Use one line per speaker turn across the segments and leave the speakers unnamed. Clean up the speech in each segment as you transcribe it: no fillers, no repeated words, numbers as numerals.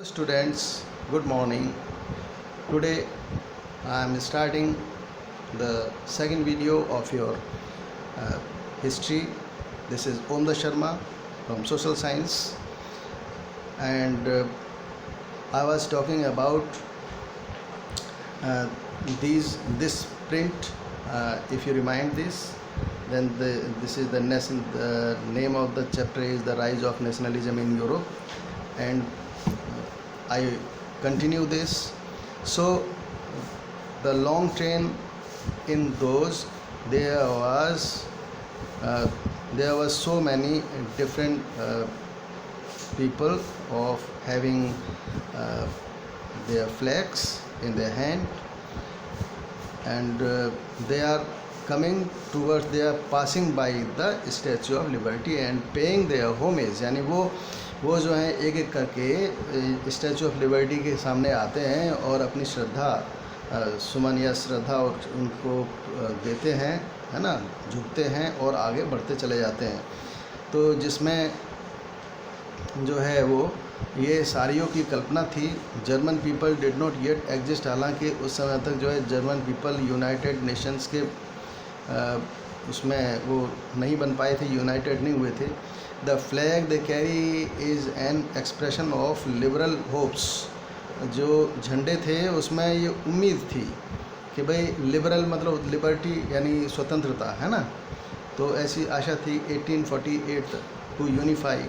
Students, good morning. Today I am starting the second video of your uh, history. This is Omda Sharma from Social Science, and I was talking about uh, this print. If you remind this, then this is the name of the chapter is the rise of nationalism in Europe, and I continue this. So the long train in those there was so many different people of having their flags in their hand, and they are coming towards, they are passing by the Statue of Liberty and paying their homage. यानी वो जो हैं एक एक करके statue of liberty के सामने आते हैं और अपनी श्रद्धा सुमन या श्रद्धा और उनको देते हैं, है ना, झुकते हैं और आगे बढ़ते चले जाते हैं। तो जिसमें जो है वो ये सारियों की कल्पना थी। German people did not yet exist, हालांकि उस समय तक जो है जर्मन पीपल यूनाइटेड नेशंस के उसमें वो नहीं बन पाए थे, यूनाइटेड नहीं हुए थे। The flag they carry is an expression of liberal hopes. जो झंडे थे उसमें ये उम्मीद थी कि भाई लिबरल मतलब लिबर्टी यानी स्वतंत्रता, है ना। तो ऐसी आशा थी 1848 to unify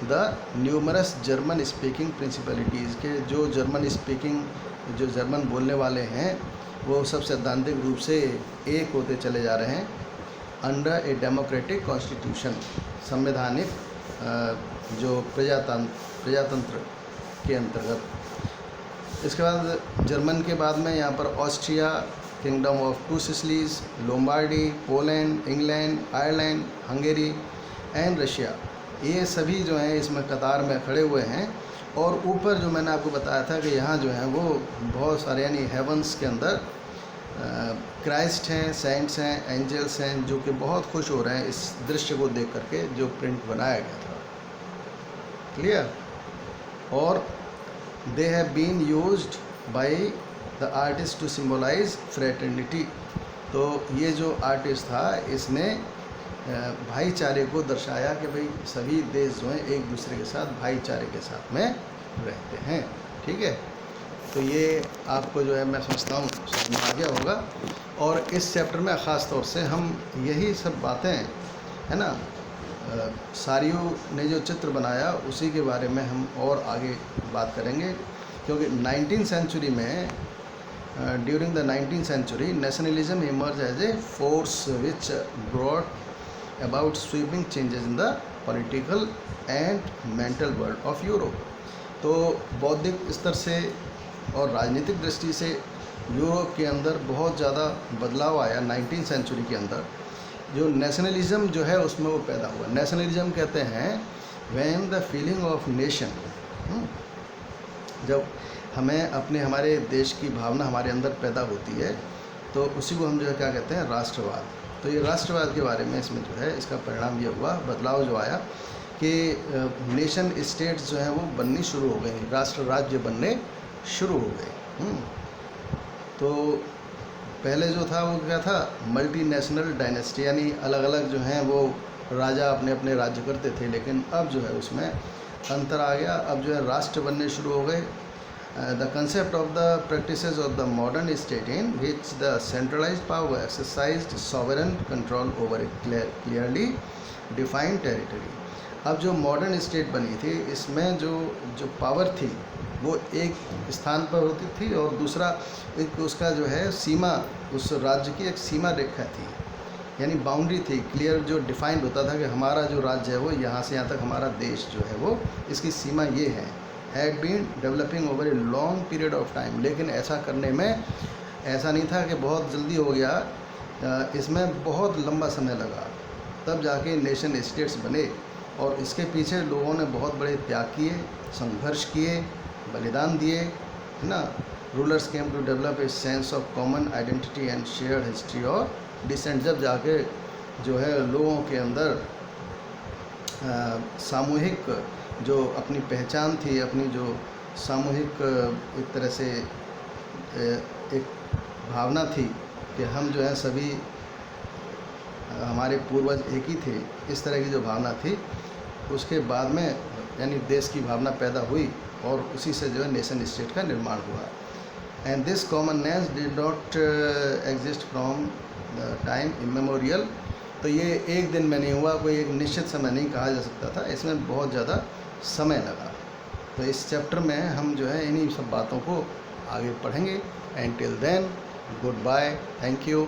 the numerous German speaking principalities के जो जर्मन बोलने वाले हैं वो सब सैद्धांतिक रूप से एक होते चले जा रहे हैं अंडर ए डेमोक्रेटिक कॉन्स्टिट्यूशन, संवैधानिक जो प्रजातंत्र के अंतर्गत। इसके बाद जर्मन के बाद में यहाँ पर Austria, kingdom of two Sicilies, Lombardy, Poland, England, Ireland, Hungary and Russia, ये सभी जो हैं इसमें कतार में खड़े हुए हैं। और ऊपर जो मैंने आपको बताया था कि यहाँ जो है वो बहुत सारे यानी हेवंस के अंदर क्राइस्ट हैं, सेंट्स हैं, एंजल्स हैं, जो कि बहुत खुश हो रहे हैं इस दृश्य को देख करके जो प्रिंट बनाया गया था। क्लियर। और they have been used by the artist to symbolize fraternity. तो ये जो आर्टिस्ट था इसने भाईचारे को दर्शाया कि भाई सभी देश जो हैं एक दूसरे के साथ भाईचारे के साथ में रहते हैं। ठीक है, तो ये आपको जो है मैं समझता हूँ समझ में आ गया होगा। और इस चैप्टर में ख़ास तौर से हम यही सब बातें, है ना, सारियों ने जो चित्र बनाया उसी के बारे में हम और आगे बात करेंगे, क्योंकि 19th सेंचुरी में during the 19th century nationalism emerge as a force which brought about sweeping changes in the political and mental world of Europe। तो बौद्धिक स्तर से और राजनीतिक दृष्टि से यूरोप के अंदर बहुत ज़्यादा बदलाव आया 19th सेंचुरी के अंदर। जो नेशनलिज्म जो है उसमें वो पैदा हुआ। नेशनलिज्म कहते हैं when the feeling of nation, जब हमें हमारे देश की भावना हमारे अंदर पैदा होती है तो उसी को हम जो है क्या कहते हैं, राष्ट्रवाद। तो ये राष्ट्रवाद के बारे में इसमें जो है इसका परिणाम ये हुआ, बदलाव जो आया कि नेशन स्टेट्स जो हैं वो बननी शुरू हो गई, राष्ट्र राज्य बनने शुरू हो गए। तो पहले जो था वो क्या था, मल्टीनेशनल डायनेस्टी, यानी अलग अलग जो हैं वो राजा अपने अपने राज्य करते थे। लेकिन अब जो है उसमें अंतर आ गया, अब जो है राष्ट्र बनने शुरू हो गए। The concept of the practices of the modern state in which the centralized power exercised sovereign control over a clearly defined territory। अब जो मॉडर्न स्टेट बनी थी इसमें जो पावर थी वो एक स्थान पर होती थी और दूसरा एक उसका जो है सीमा, उस राज्य की एक सीमा रेखा थी, यानी बाउंड्री थी, क्लियर जो डिफाइंड होता था कि हमारा जो राज्य है वो यहाँ से यहाँ तक हमारा देश जो है वो इसकी सीमा ये है। Had been developing over a long period of time. लेकिन ऐसा करने में ऐसा नहीं था कि बहुत जल्दी हो गया, इसमें बहुत लंबा समय लगा, तब जाके नेशन स्टेट्स बने। और इसके पीछे लोगों ने बहुत बड़े त्याग किए, संघर्ष किए, बलिदान दिए, है ना। Rulers came to develop a sense of common identity and shared history or descent. जब जाके जो है लोगों के अंदर सामूहिक जो अपनी पहचान थी, अपनी जो सामूहिक एक तरह से एक भावना थी कि हम जो है सभी हमारे पूर्वज एक ही थे, इस तरह की जो भावना थी, उसके बाद में यानी देश की भावना पैदा हुई और उसी से जो है नेशन स्टेट का निर्माण हुआ। And this commonness did not exist from the time immemorial. तो ये एक दिन में नहीं हुआ, कोई एक निश्चित समय नहीं कहा जा सकता था, इसमें बहुत ज़्यादा समय लगा। तो इस चैप्टर में हम जो है इन्हीं सब बातों को आगे पढ़ेंगे। And till then, goodbye, thank you.